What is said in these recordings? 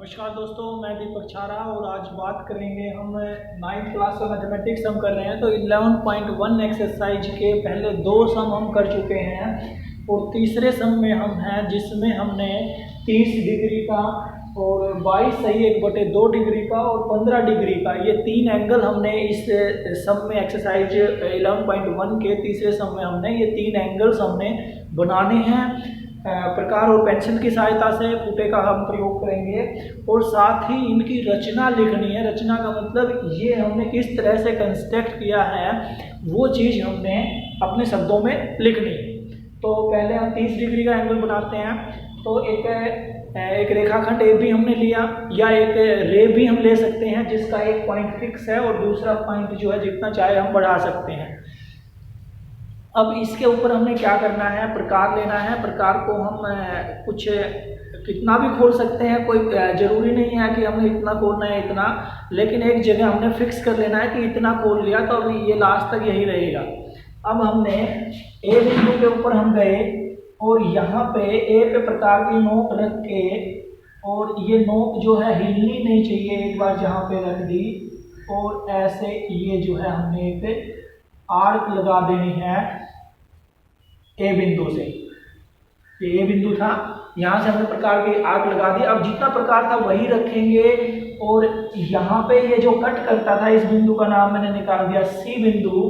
नमस्कार दोस्तों, मैं दीपक छारा और आज बात करेंगे हम 9th क्लास का मैथमेटिक्स हम कर रहे हैं। तो 11.1 एक्सरसाइज के पहले दो सम हम कर चुके हैं और तीसरे सम में हम हैं जिसमें हमने 30 डिग्री का और 22 सही 1/2 डिग्री का और 15 डिग्री का ये तीन एंगल हमने इस सम में एक्सरसाइज 11.1 के तीसरे सम में हमने ये तीन एंगल्स हमने बनाने हैं। प्रकार और पेंसिल की सहायता से फुटे का हम प्रयोग करेंगे और साथ ही इनकी रचना लिखनी है। रचना का मतलब ये हमने किस तरह से कंस्ट्रक्ट किया है वो चीज़ हमने अपने शब्दों में लिखनी है। तो पहले हम 30 डिग्री का एंगल बनाते हैं। तो एक रेखाखंड ए भी हमने लिया या एक रे भी हम ले सकते हैं जिसका एक पॉइंट फिक्स है और दूसरा पॉइंट जो है जितना चाहे हम बढ़ा सकते हैं। अब इसके ऊपर हमने क्या करना है, प्रकार लेना है। प्रकार को हम कुछ कितना भी खोल सकते हैं, कोई ज़रूरी नहीं है कि हमने इतना खोलना है इतना, लेकिन एक जगह हमने फिक्स कर लेना है कि इतना खोल लिया तो अभी ये लास्ट तक यही रहेगा। अब हमने ए बिंदु के ऊपर हम गए और यहाँ पे ए पे प्रकार की नोक रख के और ये नोक जो है हिलनी नहीं चाहिए, एक बार जहाँ पे रख दी और ऐसे ये जो है हमने एक आर्क लगा देनी है ए बिंदु से। ये ए बिंदु था, यहाँ से हमने प्रकार के आर्क लगा दिया। अब जितना प्रकार था वही रखेंगे और यहाँ पे ये जो कट करता था इस बिंदु का नाम मैंने निकाल दिया सी बिंदु।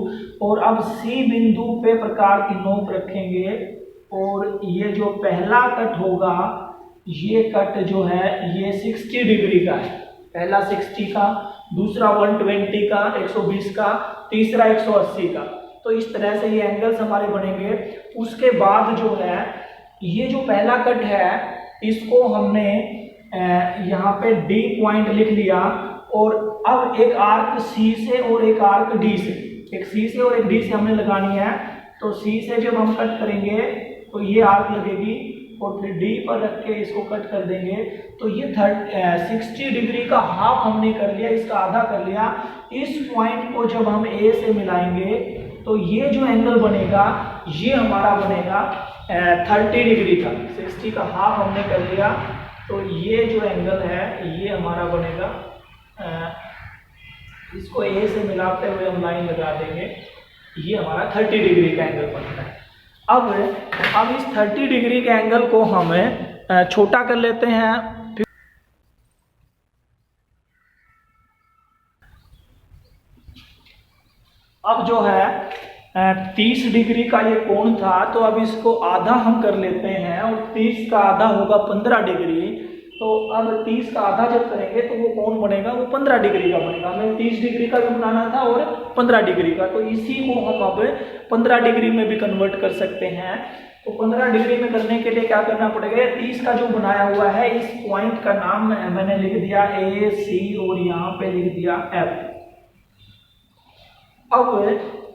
और अब सी बिंदु पे प्रकार की नोक रखेंगे और ये जो पहला कट होगा ये कट जो है ये 60 डिग्री का है। पहला 60 का, दूसरा 120 का 120 का, तीसरा 180 का। तो इस तरह से ये एंगल्स हमारे बनेंगे। उसके बाद जो है ये जो पहला कट है इसको हमने यहाँ पे डी पॉइंट लिख लिया और अब एक आर्क सी से और एक आर्क डी से, एक सी से और एक डी से हमने लगानी है। तो सी से जब हम कट करेंगे तो ये आर्क लगेगी और फिर डी पर रख के इसको कट कर देंगे। तो ये 60 डिग्री का हाफ हमने कर लिया, इसका आधा कर लिया। इस पॉइंट को जब हम ए से मिलाएंगे तो ये जो एंगल बनेगा ये हमारा बनेगा 30 डिग्री का। 60 का हाफ हमने कर लिया तो ये जो एंगल है ये हमारा बनेगा, इसको ए से मिलाते हुए हम लाइन लगा देंगे, ये हमारा 30 डिग्री का एंगल बनता है। अब इस 30 डिग्री के एंगल को हम छोटा कर लेते हैं। अब जो है 30 डिग्री का ये कोण था तो अब इसको आधा हम कर लेते हैं और 30 का आधा होगा 15 डिग्री। तो अब 30 का आधा जब करेंगे तो वो कोण बनेगा वो 15 डिग्री का बनेगा। हमें 30 डिग्री का भी बनाना था और 15 डिग्री का, तो इसी को हम अब 15 डिग्री में भी कन्वर्ट कर सकते हैं। तो 15 डिग्री में करने के लिए क्या करना पड़ेगा, 30 का जो बनाया हुआ है इस पॉइंट का नाम मैंने लिख दिया ए सी और यहाँ पे लिख दिया एफ। अब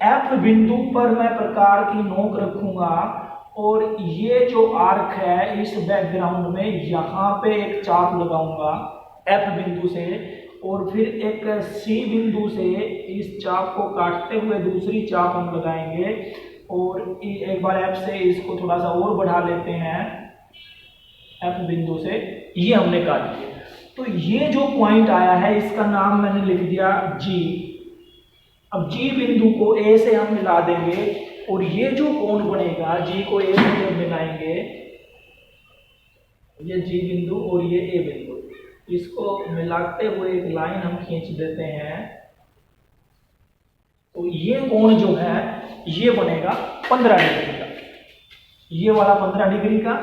एफ बिंदु पर मैं प्रकार की नोक रखूंगा और ये जो आर्क है इस बैकग्राउंड में यहाँ पे एक चाप लगाऊंगा एफ बिंदु से और फिर एक सी बिंदु से इस चाप को काटते हुए दूसरी चाप हम लगाएंगे और एक बार एफ से इसको थोड़ा सा और बढ़ा लेते हैं एफ बिंदु से, ये हमने काट दिया। तो ये जो पॉइंट आया है इसका नाम मैंने लिख दिया जी। अब जी बिंदु को ए से हम मिला देंगे और ये जो कोण बनेगा जी को ए से जब मिलाएंगे, ये जी बिंदु और ये ए बिंदु, इसको मिलाते हुए एक लाइन हम खींच देते हैं। तो ये कोण जो है ये बनेगा 15 डिग्री का, ये वाला 15 डिग्री का।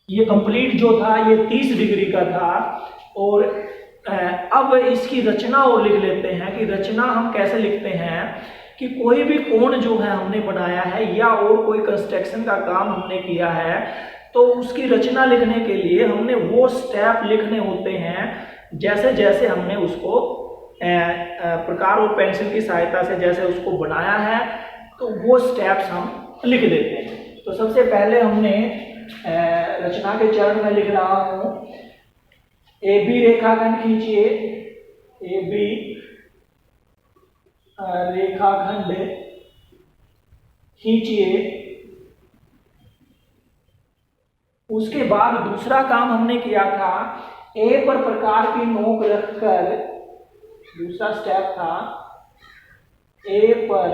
ये कंप्लीट जो था ये 30 डिग्री का था। और अब इसकी रचना और लिख लेते हैं कि रचना हम कैसे लिखते हैं कि कोई भी कोण जो है हमने बनाया है या और कोई कंस्ट्रक्शन का काम हमने किया है तो उसकी रचना लिखने के लिए हमने वो स्टेप लिखने होते हैं जैसे जैसे हमने उसको प्रकार और पेंसिल की सहायता से जैसे उसको बनाया है तो वो स्टेप्स हम लिख देते हैं। तो सबसे पहले हमने रचना के चरण में लिख रहा हूँ, ए बी रेखाखंड खींचिए, ए बी रेखाखंड खींचिए उसके बाद दूसरा काम हमने किया था, ए पर प्रकार की नोक रखकर, दूसरा स्टेप था ए पर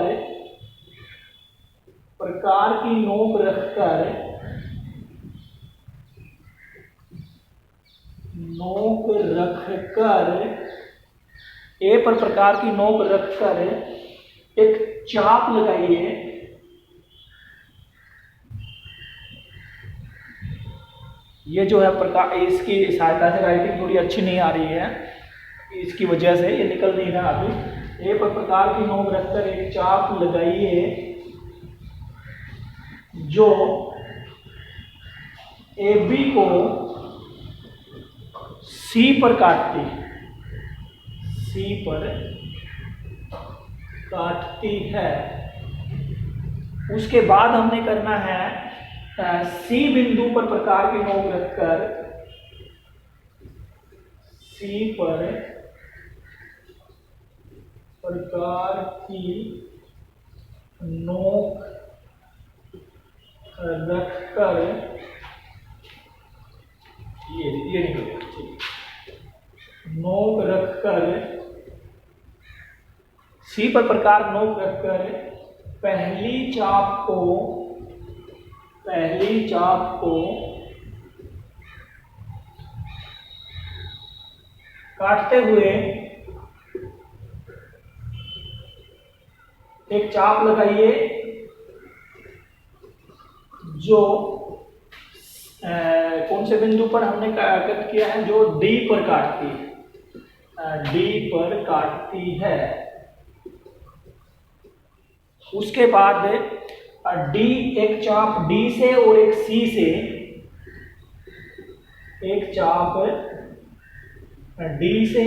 प्रकार की नोक रखकर, ए पर प्रकार की नोक रखकर एक चाप लगाइए। ये जो है प्रकार, इसकी सहायता से राइटिंग थोड़ी अच्छी नहीं आ रही है, इसकी वजह से ये निकल नहीं रहा अभी। ए पर प्रकार की नोक रखकर एक चाप लगाइए जो ए बी को सी पर काटती है। उसके बाद हमने करना है सी बिंदु पर प्रकार की नोक रखकर, सी पर प्रकार की नोक रखकर, ये निकल गया, नोक रखकर, सी पर प्रकार नोक रखकर पहली चाप को काटते हुए एक चाप लगाइए जो कौन से बिंदु पर हमने कट किया है, जो डी पर काटती है। उसके बाद डी, एक चाप डी से और एक सी से, एक चाप डी से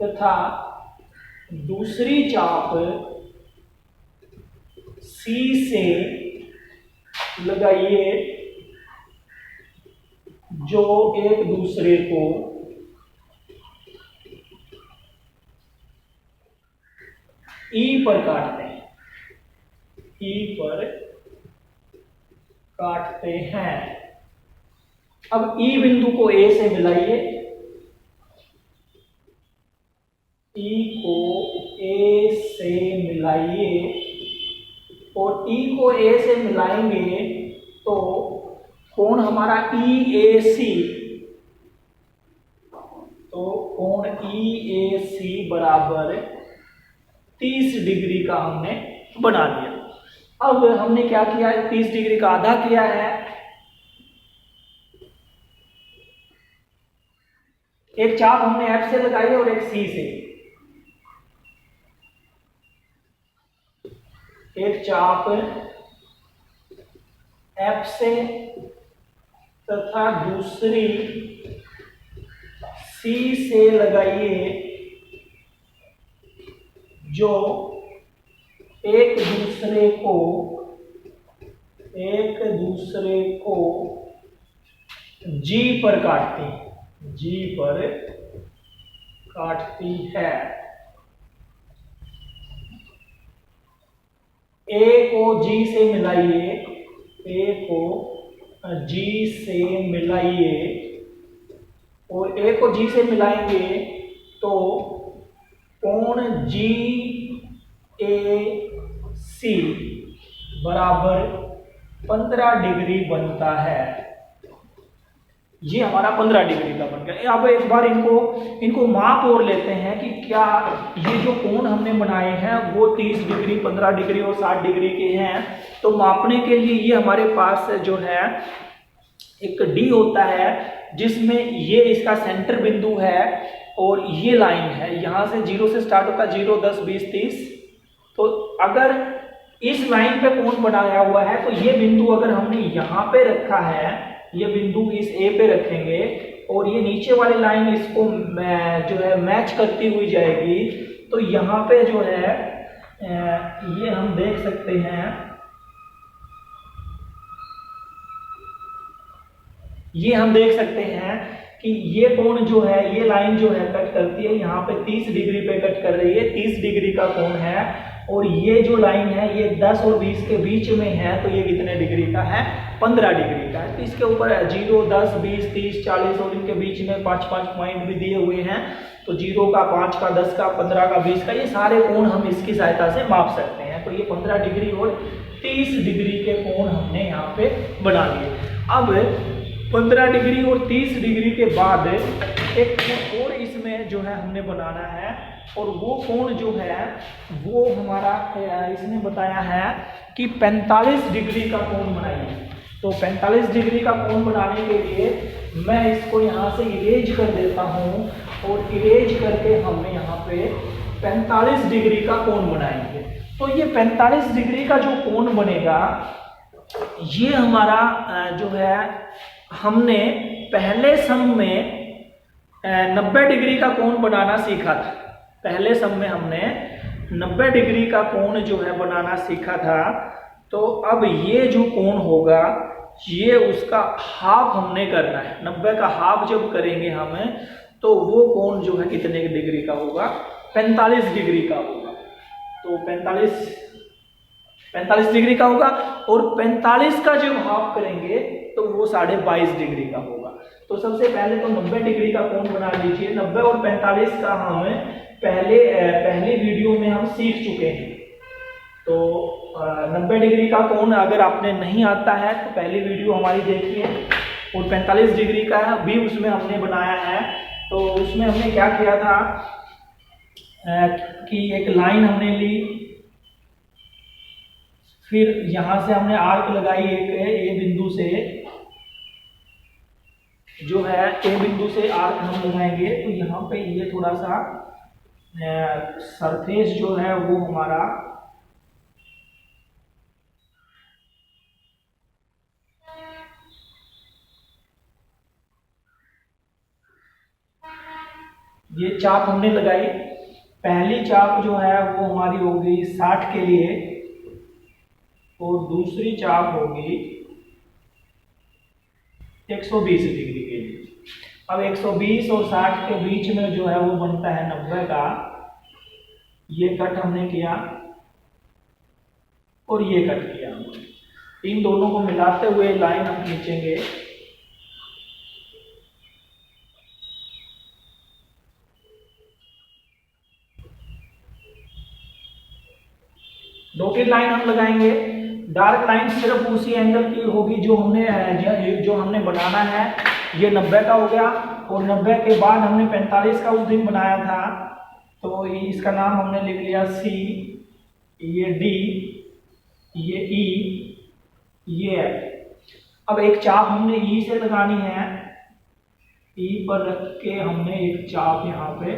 तथा दूसरी चाप सी से लगाइए जो एक दूसरे को ई पर काटते हैं। अब ई बिंदु को ए से मिलाइए, और ई को ए से मिलाएंगे तो कोण हमारा EAC, तो कोण EAC बराबर 30 डिग्री का हमने बना दिया। अब हमने क्या किया है, 30 डिग्री का आधा किया है, एक चाप हमने F से लगाई और एक C से, एक चाप F से तथा दूसरी C से लगाइए जो एक दूसरे को G पर काटती है। A को G से मिलाइए, और A को G से मिलाएंगे तो कोण GAC बराबर 15 डिग्री बनता है। ये हमारा 15 डिग्री का बन गया। अब एक बार इनको माप और लेते हैं कि क्या ये जो कोण हमने बनाए हैं वो 30 डिग्री, 15 डिग्री और 60 डिग्री के हैं। तो मापने के लिए ये हमारे पास जो है एक डी होता है जिसमें ये इसका सेंटर बिंदु है और ये लाइन है, यहाँ से 0 से स्टार्ट होता है, 0, 10, 20, 30। तो अगर इस लाइन पे कोण बनाया हुआ है तो ये बिंदु अगर हमने यहाँ पे रखा है, ये बिंदु इस ए पे रखेंगे और ये नीचे वाली लाइन इसको जो है मैच करती हुई जाएगी, तो यहाँ पे जो है ये हम देख सकते हैं, कि ये कोण जो है, ये लाइन जो है कट करती है, यहाँ पे 30 डिग्री पे कट कर रही है, 30 डिग्री का कोण है। और ये जो लाइन है ये 10 और 20 के बीच में है, तो ये कितने डिग्री का है, 15 डिग्री का है। तो इसके ऊपर 0, 10, 20, 30, 40 और इनके बीच में 5-5 पॉइंट भी दिए हुए हैं। तो 0 का, 5 का, 10 का, 15 का, 20 का, ये सारे कोण हम इसकी सहायता से माप सकते हैं। तो ये 15 डिग्री और 30 डिग्री के कोण हमने यहाँ पे बना लिए। अब 15 डिग्री और 30 डिग्री के बाद एक कोण और इसमें जो है हमने बनाना है, और वो कोण जो है वो हमारा इसने बताया है कि 45 डिग्री का कोण बनाइए। तो 45 डिग्री का कोण बनाने के लिए मैं इसको यहाँ से इरेज कर देता हूँ, और इरेज करके हम यहाँ पे 45 डिग्री का कोण बनाएंगे। तो ये 45 डिग्री का जो कोण बनेगा, ये हमारा जो है हमने पहले सम में 90 डिग्री का कोण बनाना सीखा था। पहले सम में हमने 90 डिग्री का कोण जो है बनाना सीखा था। तो अब ये जो कोण होगा, ये उसका हाफ हमने करना है। 90 का हाफ जब करेंगे हमें, तो वो कोण जो है कितने डिग्री का होगा, 45 डिग्री का होगा। तो 45 डिग्री का होगा, और 45 का जब हाफ करेंगे तो वो 22.5 डिग्री का होगा। तो सबसे पहले तो 90 डिग्री का कोण बना लीजिए। 90 और 45 का हम पहले वीडियो में हम सीख चुके हैं। तो 90 डिग्री का कोण अगर आपने नहीं आता है तो पहली वीडियो हमारी देखिए, और 45 डिग्री का भी उसमें हमने बनाया है। तो उसमें हमने क्या किया था कि एक लाइन हमने ली, फिर यहां से हमने आर्क लगाई एक ए बिंदु से, जो है ए बिंदु से आर्क हम लगाएंगे। तो यहाँ पे ये थोड़ा सा सरफेस जो है वो हमारा ये चाप हमने लगाई। पहली चाप जो है वो हमारी होगी 60 के लिए, और दूसरी चाप होगी 120 डिग्री के लिए। अब 120 और 60 के बीच में जो है वो बनता है 90 का। ये कट हमने किया और ये कट किया। इन दोनों को मिलाते हुए लाइन हम खींचेंगे। डॉटेड लाइन हम लगाएंगे। डार्क लाइन सिर्फ उसी एंगल की होगी जो हमने बनाना है। ये 90 का हो गया, और 90 के बाद हमने 45 का उस दिन बनाया था। तो इसका नाम हमने लिख लिया C, ये D, ये E, ये F। अब एक चाप हमने E से लगानी है। E पर रख के हमने एक चाप यहाँ पे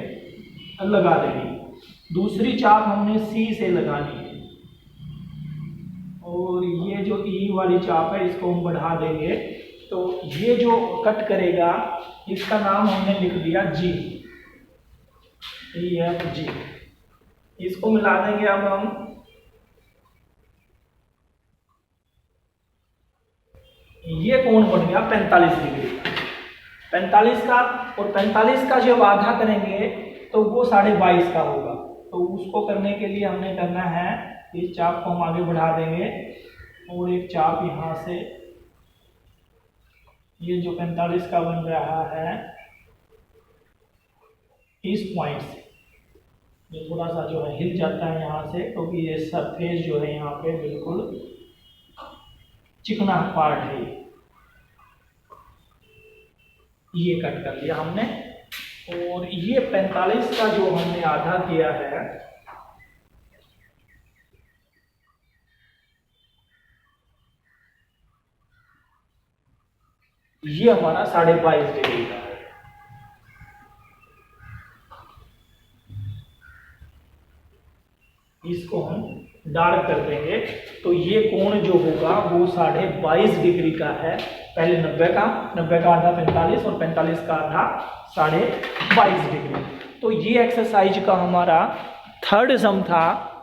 लगा देनी। दूसरी चाप हमने C से लगानी है, और ये जो E वाली चाप है इसको हम बढ़ा देंगे। तो ये जो कट करेगा इसका नाम हमने लिख दिया G, EFG। इसको मिला देंगे अब हम। ये कोण बन गया 45 डिग्री, 45 का, और 45 का जब आधा करेंगे तो वो 22.5 का होगा। तो उसको करने के लिए हमने करना है, इस चाप को हम आगे बढ़ा देंगे, और एक चाप यहाँ से, ये जो 45 का बन रहा है, इस पॉइंट से ये थोड़ा सा जो है हिल जाता है यहाँ से, क्योंकि ये सरफेस जो है यहाँ पे बिल्कुल चिकना पार्ट है। ये कट कर लिया हमने, और ये 45 का जो हमने आधा किया है, ये हमारा 22.5 डिग्री का है। इसको हम डार्क कर देंगे। तो ये कोण जो होगा वो 22.5 डिग्री का है। पहले 90 का आधा 45, और 45 का आधा 22.5 डिग्री। तो ये एक्सरसाइज का हमारा थर्ड सम था।